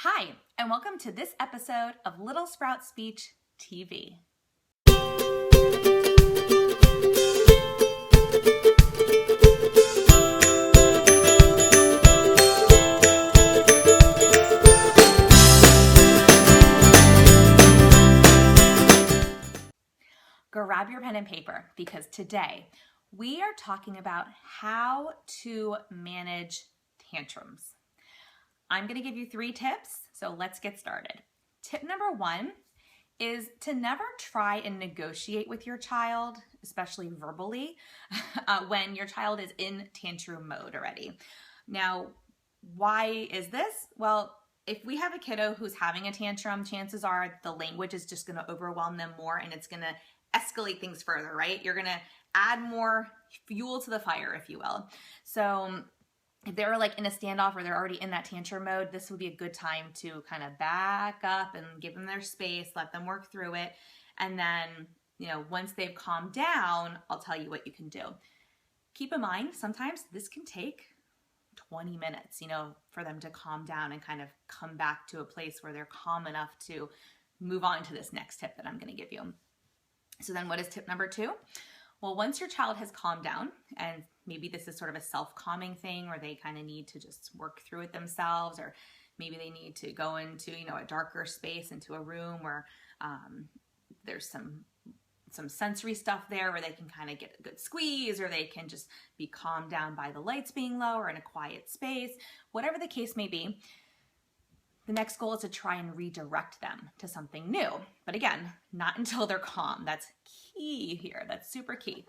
Hi, and welcome to this episode of Little Sprout Speech TV. Grab your pen and paper because today we are talking about how to manage tantrums. I'm going to give you 3 tips, so let's get started. Tip number 1 is to never try and negotiate with your child, especially verbally, when your child is in tantrum mode already. Now, why is this? Well, if we have a kiddo who's having a tantrum, chances are the language is just going to overwhelm them more and it's going to escalate things further, right? You're going to add more fuel to the fire, if you will. So if they're like in a standoff or they're already in that tantrum mode, this would be a good time to kind of back up and give them their space, let them work through it. And then, once they've calmed down, I'll tell you what you can do. Keep in mind, sometimes this can take 20 minutes, for them to calm down and kind of come back to a place where they're calm enough to move on to this next tip that I'm going to give you. So then what is tip number 2? Well, once your child has calmed down, and maybe this is sort of a self-calming thing where they kind of need to just work through it themselves, or maybe they need to go into, a darker space, into a room where there's some sensory stuff there where they can kind of get a good squeeze, or they can just be calmed down by the lights being low or in a quiet space, whatever the case may be. The next goal is to try and redirect them to something new. But again, not until they're calm. That's key here. That's super key.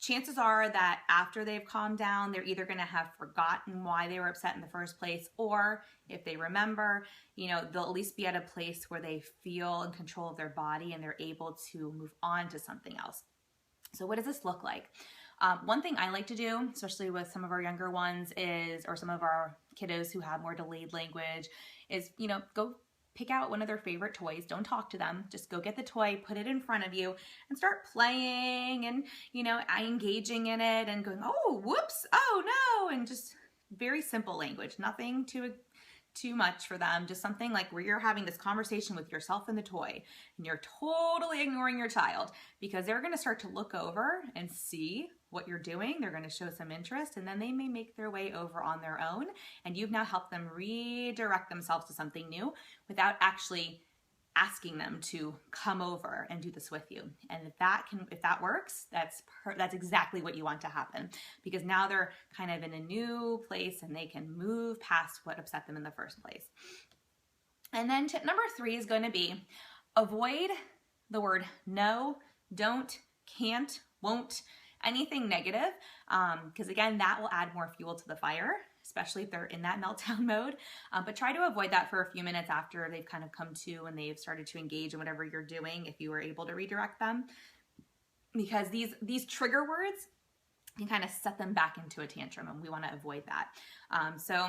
Chances are that after they've calmed down, they're either going to have forgotten why they were upset in the first place, or if they remember, they'll at least be at a place where they feel in control of their body and they're able to move on to something else. So what does this look like? One thing I like to do, especially with some of our younger ones or some of our kiddos who have more delayed language, is, go pick out one of their favorite toys. Don't talk to them. Just go get the toy, put it in front of you, and start playing and, engaging in it and going, oh, whoops, oh, no, and just very simple language. Nothing too much for them. Just something like where you're having this conversation with yourself and the toy, and you're totally ignoring your child, because they're going to start to look over and see what you're doing. They're going to show some interest, and then they may make their way over on their own, and you've now helped them redirect themselves to something new without actually asking them to come over and do this with you. And if that works, that's exactly what you want to happen, because now they're kind of in a new place and they can move past what upset them in the first place. And then tip number 3 is going to be avoid the word no, don't, can't, won't, anything negative, because again, that will add more fuel to the fire, especially if they're in that meltdown mode. But try to avoid that for a few minutes after they've kind of come to and they've started to engage in whatever you're doing, if you were able to redirect them, because these trigger words can kind of set them back into a tantrum, and we want to avoid that. So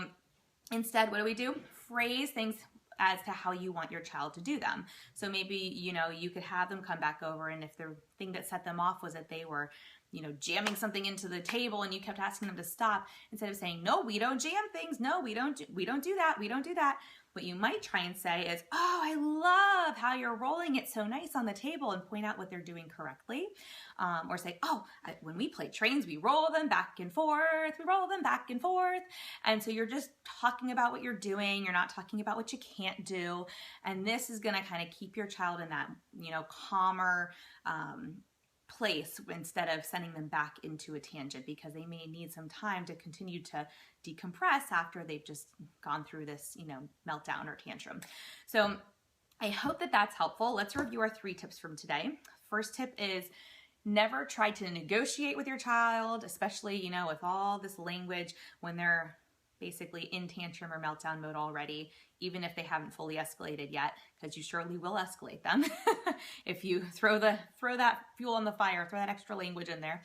instead, what do? Phrase things as to how you want your child to do them. So maybe, you could have them come back over, and if the thing that set them off was that they were, jamming something into the table and you kept asking them to stop, instead of saying, no, we don't jam things. No, we don't do that. We don't do that. What you might try and say is, oh, I love how you're rolling it so nice on the table, and point out what they're doing correctly. Or say, when we play trains, we roll them back and forth. We roll them back and forth. And so you're just talking about what you're doing. You're not talking about what you can't do. And this is going to kind of keep your child in that, calmer, place, instead of sending them back into a tangent, because they may need some time to continue to decompress after they've just gone through this, meltdown or tantrum. So I hope that that's helpful. Let's review our 3 tips from today. First tip is never try to negotiate with your child, especially, with all this language when they're basically in tantrum or meltdown mode already, even if they haven't fully escalated yet, because you surely will escalate them if you throw that fuel on the fire, throw that extra language in there.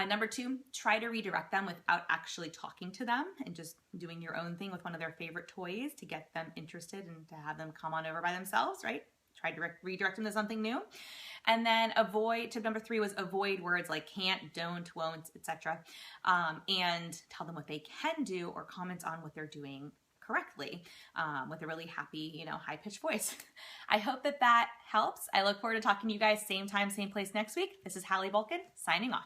Number 2, try to redirect them without actually talking to them and just doing your own thing with one of their favorite toys to get them interested and to have them come on over by themselves, right? Try to redirect them to something new. And then tip number 3 was avoid words like can't, don't, won't, etc. And tell them what they can do, or comment on what they're doing correctly with a really happy, high-pitched voice. I hope that helps. I look forward to talking to you guys same time, same place next week. This is Hallie Bulkin signing off.